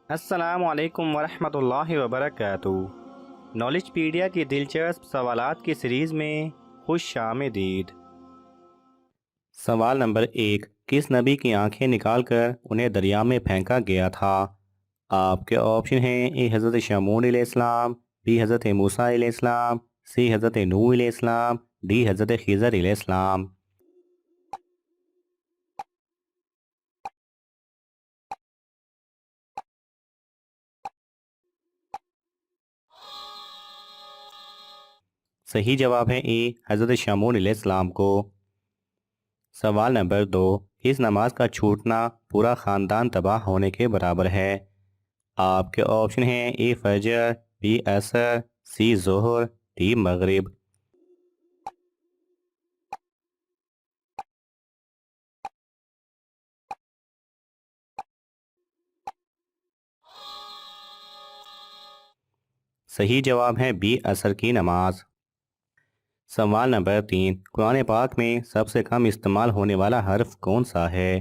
السلام علیکم ورحمۃ اللہ وبرکاتہ۔ نالج پیڈیا کی دلچسپ سوالات کی سیریز میں خوش آمدید۔ سوال نمبر 1، کس نبی کی آنکھیں نکال کر انہیں دریا میں پھینکا گیا تھا؟ آپ کے آپشن ہیں: اے حضرت شمعون علیہ السلام، بی حضرت موسیٰ علیہ السلام، سی حضرت نوح علیہ السلام، ڈی حضرت خضر علیہ السلام۔ صحیح جواب ہے اے حضرت شمعون علیہ السلام کو۔ سوال نمبر 2، اس نماز کا چھوٹنا پورا خاندان تباہ ہونے کے برابر ہے۔ آپ کے آپشن ہیں: اے فجر، بی عصر، سی ظہر، ڈی مغرب۔ صحیح جواب ہے بی عصر کی نماز۔ سوال نمبر 3، قرآن پاک میں سب سے کم استعمال ہونے والا حرف کون سا ہے؟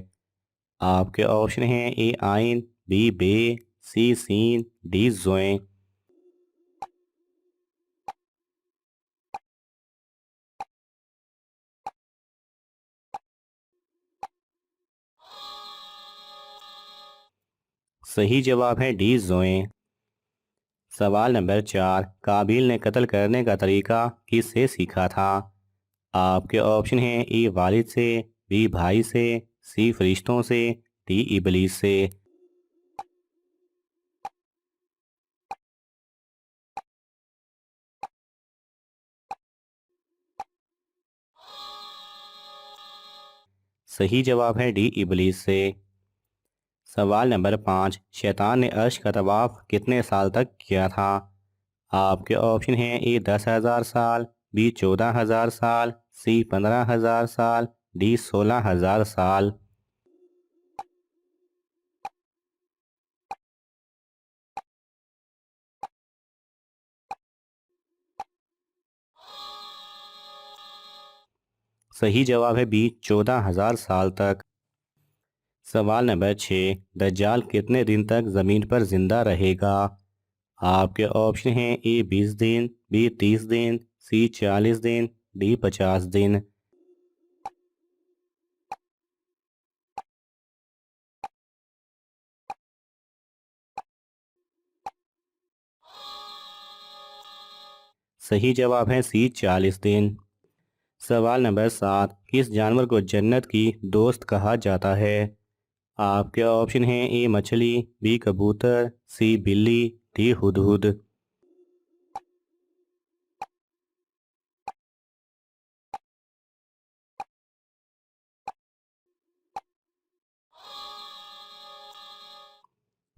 آپ کے آپشن ہیں: اے عین، بی بے، سی سین، ڈی زویں۔ صحیح جواب ہے ڈی زویں۔ سوال نمبر 4، قابیل نے قتل کرنے کا طریقہ کس سے سیکھا تھا؟ آپ کے آپشن ہیں: اے والد سے، بی بھائی سے، سی فرشتوں سے، ڈی ابلیس سے۔ صحیح جواب ہے ڈی ابلیس سے۔ سوال نمبر 5، شیطان نے عرش کا طواف کتنے سال تک کیا تھا؟ آپ کے آپشن ہیں: اے 10,000 سال، بی 14,000 سال، سی 15,000 سال، ڈی 16,000 سال۔ صحیح جواب ہے بی 14,000 سال تک۔ سوال نمبر 6، دجال کتنے دن تک زمین پر زندہ رہے گا؟ آپ کے آپشن ہیں: اے 20 دن، be 30 then, C 40 then, D 50 دن۔ صحیح جواب ہے سی 40 دن۔ سوال نمبر 7، کس جانور کو جنت کی دوست کہا جاتا ہے؟ آپ کے آپشن ہیں: اے مچھلی، بی کبوتر، سی بلی، ڈی ہدہد۔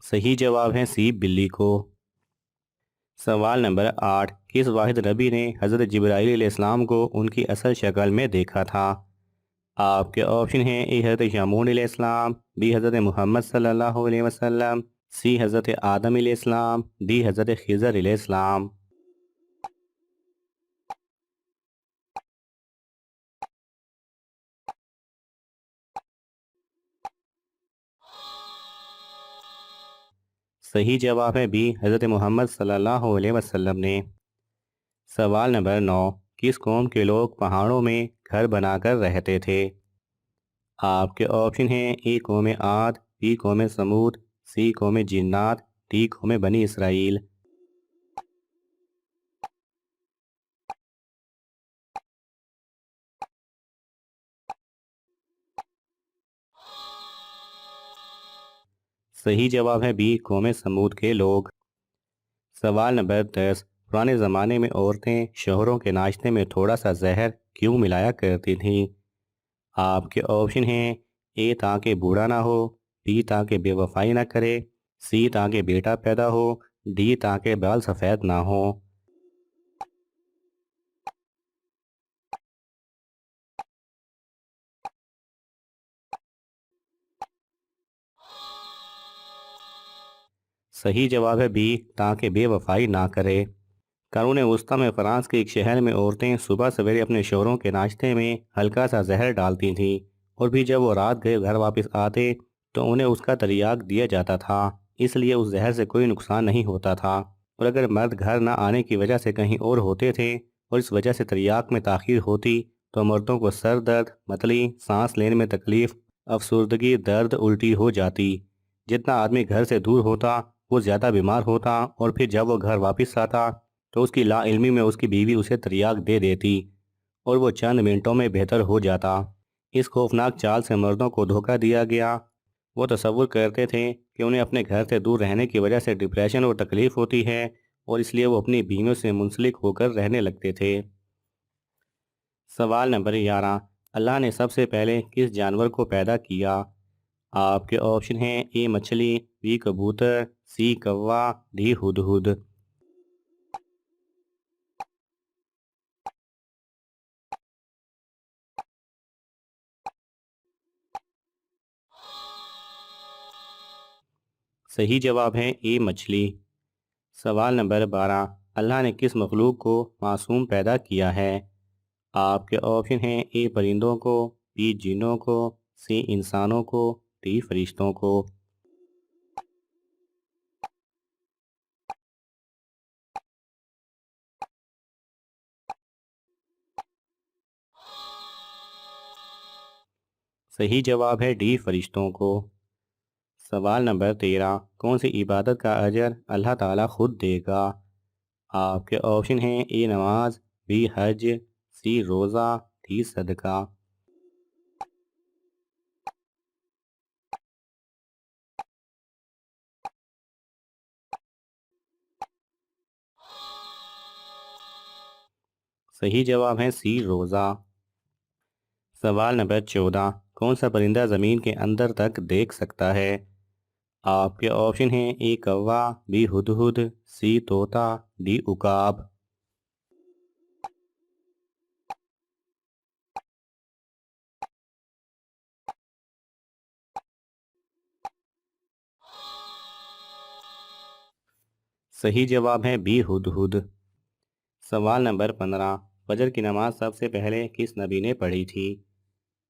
صحیح جواب ہے سی بلی کو۔ سوال نمبر 8، کس واحد نبی نے حضرت جبرائیل علیہ السلام کو ان کی اصل شکل میں دیکھا تھا؟ آپ کے آپشن ہیں: اے حضرت شمعون علیہ السلام، بی حضرت محمد صلی اللہ علیہ وسلم، سی حضرت آدم علیہ السلام، ڈی حضرت خضر علیہ السلام۔ صحیح جواب ہے بی حضرت محمد صلی اللہ علیہ وسلم نے۔ سوال نمبر 9، کس قوم کے لوگ پہاڑوں میں گھر بنا کر رہتے تھے؟ آپ کے آپشن ہیں: اے قوم عاد، بی قوم سمود، سی قوم جنات، ڈی قوم بنی اسرائیل۔ صحیح جواب ہے بی قوم سمود کے لوگ۔ سوال نمبر 10، پرانے زمانے میں عورتیں شوہروں کے ناشتے میں تھوڑا سا زہر کیوں ملایا کرتی تھیں؟ آپ کے آپشن ہیں: اے تاکہ بوڑھا نہ ہو، بی تاکہ بے وفائی نہ کرے، سی تاکہ بیٹا پیدا ہو، ڈی تاکہ بال سفید نہ ہو۔ صحیح جواب ہے بی تاکہ بے وفائی نہ کرے۔ قرون وسطیٰ میں فرانس کے ایک شہر میں عورتیں صبح سویرے اپنے شوہروں کے ناشتے میں ہلکا سا زہر ڈالتی تھیں، اور بھی جب وہ رات گئے گھر واپس آتے تو انہیں اس کا تریاق دیا جاتا تھا۔ اس لیے اس زہر سے کوئی نقصان نہیں ہوتا تھا، اور اگر مرد گھر نہ آنے کی وجہ سے کہیں اور ہوتے تھے اور اس وجہ سے تریاق میں تاخیر ہوتی تو مردوں کو سر درد، متلی، سانس لینے میں تکلیف، افسردگی، درد، الٹی ہو جاتی۔ جتنا آدمی گھر سے دور ہوتا وہ زیادہ بیمار ہوتا، اور پھر جب وہ گھر واپس آتا تو اس کی لا علمی میں اس کی بیوی اسے تریاق دے دیتی اور وہ چند منٹوں میں بہتر ہو جاتا۔ اس خوفناک چال سے مردوں کو دھوکہ دیا گیا۔ وہ تصور کرتے تھے کہ انہیں اپنے گھر سے دور رہنے کی وجہ سے ڈپریشن اور تکلیف ہوتی ہے، اور اس لیے وہ اپنی بیویوں سے منسلک ہو کر رہنے لگتے تھے۔ سوال نمبر 11، اللہ نے سب سے پہلے کس جانور کو پیدا کیا؟ آپ کے آپشن ہیں اے مچھلی، بی کبوتر، سی کوا، ڈی ہدہد۔ صحیح جواب ہے اے مچھلی۔ سوال نمبر 12، اللہ نے کس مخلوق کو معصوم پیدا کیا ہے؟ آپ کے آپشن ہیں اے پرندوں کو، بی جنوں کو، سی انسانوں کو، ڈی فرشتوں کو۔ صحیح جواب ہے ڈی فرشتوں کو۔ سوال نمبر 13، کون سی عبادت کا اجر اللہ تعالیٰ خود دے گا؟ آپ کے آپشن ہیں اے نماز، بی حج، سی روزہ، ڈی صدقہ۔ صحیح جواب ہے سی روزہ۔ سوال نمبر 14، کون سا پرندہ زمین کے اندر تک دیکھ سکتا ہے؟ آپ کے آپشن ہیں اے کوا، بی ہدہد، سی طوطا، ڈی عقاب۔ صحیح جواب ہے بی ہدہد۔ سوال نمبر 15، فجر کی نماز سب سے پہلے کس نبی نے پڑھی تھی؟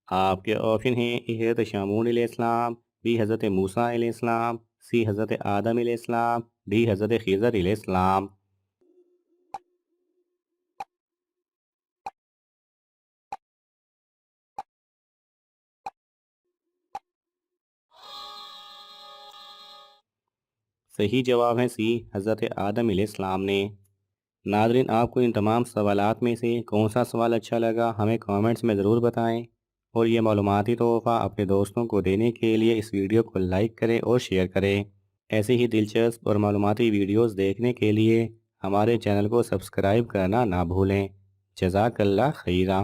آپ کے آپشن ہیں اے حضرت شامون علیہ السلام، بی حضرت موسیٰ علیہ السلام، سی حضرت آدم علیہ السلام، ڈی حضرت خضر علیہ السلام۔ صحیح جواب ہے سی حضرت آدم علیہ السلام نے۔ ناظرین، آپ کو ان تمام سوالات میں سے کون سا سوال اچھا لگا ہمیں کامنٹس میں ضرور بتائیں، اور یہ معلوماتی تحفہ اپنے دوستوں کو دینے کے لیے اس ویڈیو کو لائک کریں اور شیئر کریں۔ ایسے ہی دلچسپ اور معلوماتی ویڈیوز دیکھنے کے لیے ہمارے چینل کو سبسکرائب کرنا نہ بھولیں۔ جزاک اللہ خیرہ۔